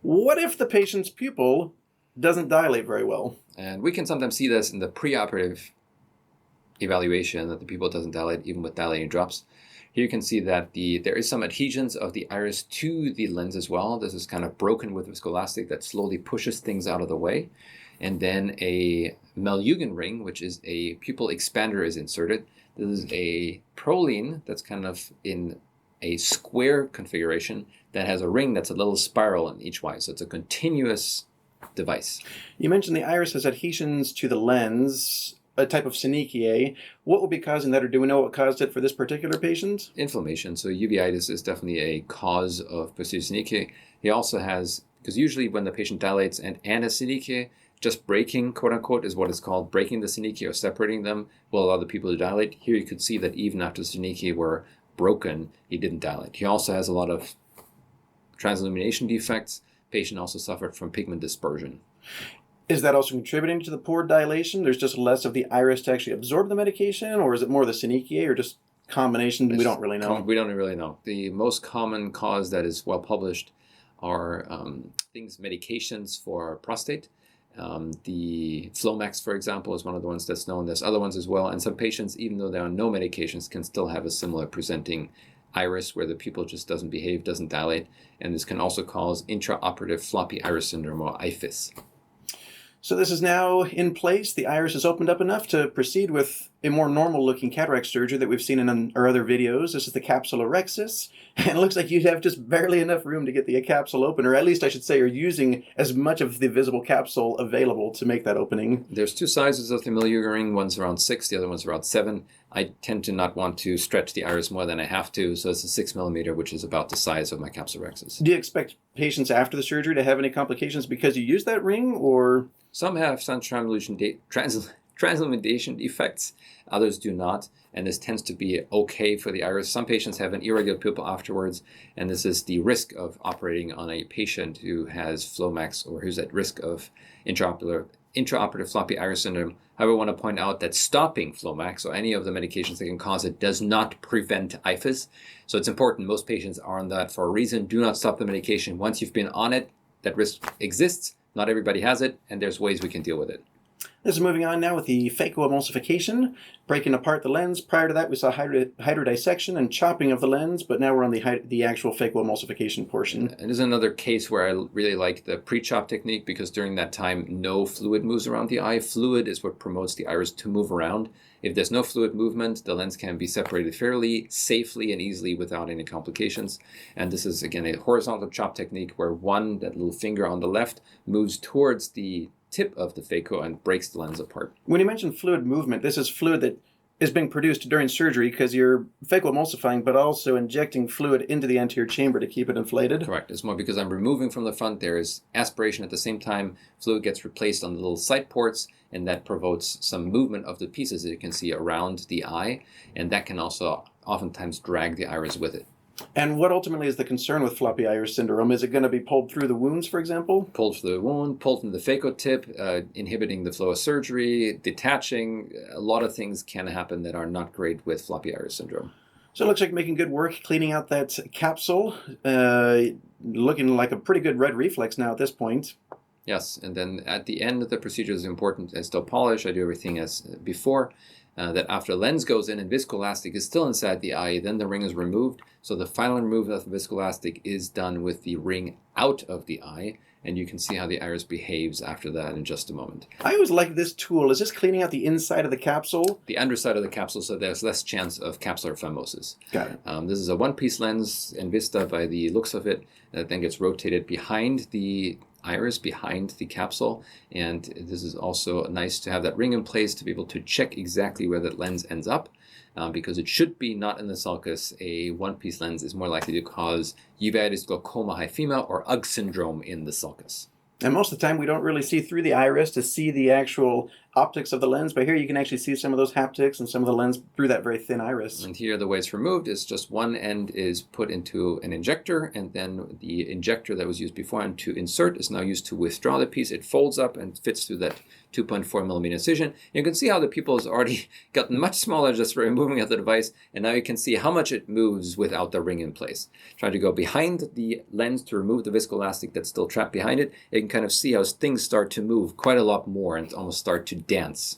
What if the patient's pupil doesn't dilate very well? And we can sometimes see this in the preoperative evaluation, that the pupil doesn't dilate even with dilating drops. Here you can see that there is some adhesions of the iris to the lens as well. This is kind of broken with viscoelastic that slowly pushes things out of the way. And then a Malyugin ring, which is a pupil expander, is inserted. This is a proline that's kind of in a square configuration that has a ring that's a little spiral in each way. So it's a continuous device. You mentioned the iris has adhesions to the lens, a type of synechiae. What would be causing that, or do we know what caused it for this particular patient? Inflammation. So uveitis is definitely a cause of posterior synechiae. He also has, because usually when the patient dilates and a synechiae, just breaking, quote unquote, is what is called breaking the synechiae or separating them will allow the pupil to dilate. Here you could see that even after the synechiae were broken, he didn't dilate. He also has a lot of transillumination defects. Patient also suffered from pigment dispersion. Is that also contributing to the poor dilation? There's just less of the iris to actually absorb the medication, or is it more the synechiae, or just combination? We don't really know. We don't really know. The most common cause that is well published are medications for prostate. The Flomax, for example, is one of the ones that's known. There's other ones as well. And some patients, even though there are no medications, can still have a similar presenting iris where the pupil just doesn't behave, doesn't dilate. And this can also cause intraoperative floppy iris syndrome, or IFIS. So this is now in place. The iris is opened up enough to proceed with a more normal-looking cataract surgery that we've seen in our other videos. This is the capsulorhexis, and it looks like you'd have just barely enough room to get the capsule open, or at least I should say you're using as much of the visible capsule available to make that opening. There's two sizes of the Malyugin ring. One's around 6, the other one's around 7. I tend to not want to stretch the iris more than I have to, so it's a 6 millimeter, which is about the size of my capsulorhexis. Do you expect patients after the surgery to have any complications because you use that ring, or? Some have some transillumination defects, others do not, and this tends to be okay for the iris. Some patients have an irregular pupil afterwards, and this is the risk of operating on a patient who has Flomax or who's at risk of intraoperative floppy iris syndrome. However, I want to point out that stopping Flomax or any of the medications that can cause it does not prevent IFIS. So it's important. Most patients are on that for a reason. Do not stop the medication. Once you've been on it, that risk exists. Not everybody has it, and there's ways we can deal with it. This is moving on now with the phacoemulsification, breaking apart the lens. Prior to that, we saw hydrodissection and chopping of the lens, but now we're on the actual phacoemulsification portion. And this is another case where I really like the pre-chop technique, because during that time, no fluid moves around the eye. Fluid is what promotes the iris to move around. If there's no fluid movement, the lens can be separated fairly safely and easily without any complications. And this is, again, a horizontal chop technique where that little finger on the left moves towards the tip of the phaco and breaks the lens apart. When you mention fluid movement, this is fluid that is being produced during surgery because you're phacoemulsifying, but also injecting fluid into the anterior chamber to keep it inflated. Correct. It's more because I'm removing from the front. There is aspiration at the same time. Fluid gets replaced on the little side ports, and that provokes some movement of the pieces that you can see around the eye, and that can also oftentimes drag the iris with it. And what ultimately is the concern with floppy iris syndrome? Is it going to be pulled through the wounds, for example? Pulled through the wound, pulled from the phacotip, inhibiting the flow of surgery, detaching. A lot of things can happen that are not great with floppy iris syndrome. So it looks like making good work cleaning out that capsule. Looking like a pretty good red reflex now at this point. Yes, and then at the end of the procedure is important. I still polish. I do everything as before. That after the lens goes in and viscoelastic is still inside the eye, then the ring is removed. So the final removal of the viscoelastic is done with the ring out of the eye, and you can see how the iris behaves after that in just a moment. I always like this tool. Is this cleaning out the inside of the capsule? The underside of the capsule, so there's less chance of capsular phimosis. Got it. This is a one-piece lens, Envista by the looks of it, that then gets rotated behind the iris, behind the capsule, and this is also nice to have that ring in place to be able to check exactly where that lens ends up, because it should be not in the sulcus. A one-piece lens is more likely to cause uveitis, glaucoma, hyphema, or UGG syndrome in the sulcus. And most of the time we don't really see through the iris to see the actual optics of the lens, but here you can actually see some of those haptics and some of the lens through that very thin iris. And here the way it's removed is just one end is put into an injector, and then the injector that was used before to insert is now used to withdraw the piece. It folds up and fits through that 2.4 millimeter incision. You can see how the pupil has already gotten much smaller just for removing of the device, and now you can see how much it moves without the ring in place. Try to go behind the lens to remove the viscoelastic that's still trapped behind it. You can kind of see how things start to move quite a lot more and almost start to dance.